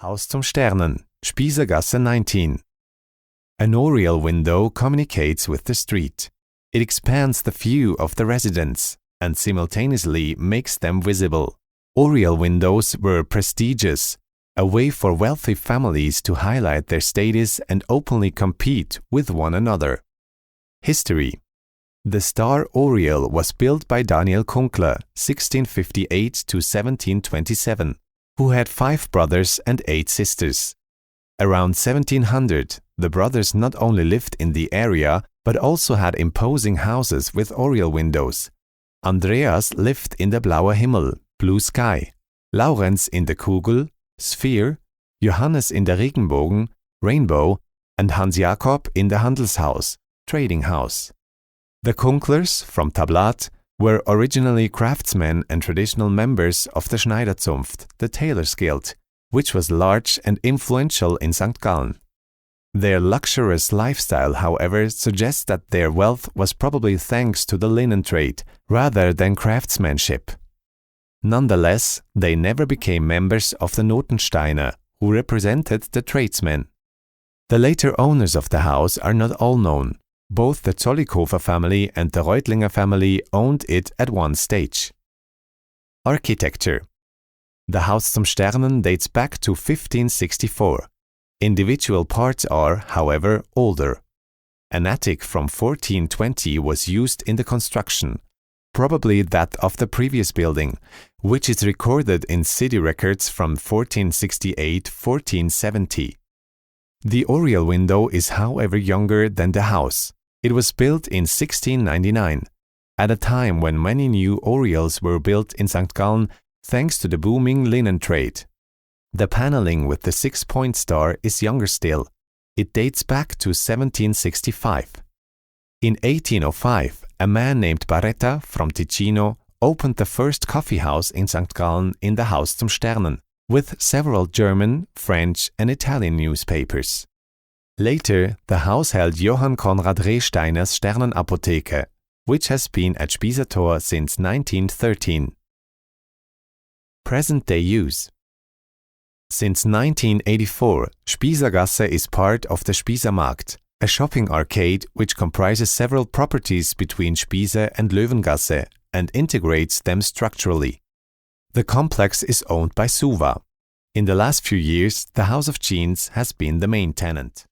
Haus zum Sternen, Spisergasse 19. An Oriel window communicates with the street. It expands the view of the residents and simultaneously makes them visible. Oriel windows were prestigious, a way for wealthy families to highlight their status and openly compete with one another. History. The star Oriel was built by Daniel Kunkler, 1658 to 1727, who had 5 brothers and 8 sisters. Around 1700, the brothers not only lived in the area, but also had imposing houses with Oriel windows. Andreas lived in the Blauer Himmel, blue sky, Laurenz in the Kugel, sphere, Johannes in der Regenbogen, rainbow, and Hans Jakob in the Handelshaus, trading house. The Kunklers, from Tablat, were originally craftsmen and traditional members of the Schneiderzunft, the Tailors' Guild, which was large and influential in St. Gallen. Their luxurious lifestyle, however, suggests that their wealth was probably thanks to the linen trade rather than craftsmanship. Nonetheless, they never became members of the Notensteiner, who represented the tradesmen. The later owners of the house are not all known. Both the Zollikofer family and the Reutlinger family owned it at one stage. Architecture. The Haus zum Sternen dates back to 1564. Individual parts are, however, older. An attic from 1420 was used in the construction, probably that of the previous building, which is recorded in city records from 1468-1470. The Oriel window is, however, younger than the house. It was built in 1699, at a time when many new Oriels were built in St. Gallen thanks to the booming linen trade. The paneling with the 6-point star is younger still. It dates back to 1765. In 1805, a man named Barretta from Ticino opened the first coffee house in St. Gallen in the Haus zum Sternen, with several German, French and Italian newspapers. Later, the house held Johann Conrad Rehsteiner's Sternenapotheke, which has been at Spisertor since 1913. Present-day use. Since 1984, Spisergasse is part of the Spisermarkt, a shopping arcade which comprises several properties between Spiser and Löwengasse and integrates them structurally. The complex is owned by Suva. In the last few years, the House of Jeans has been the main tenant.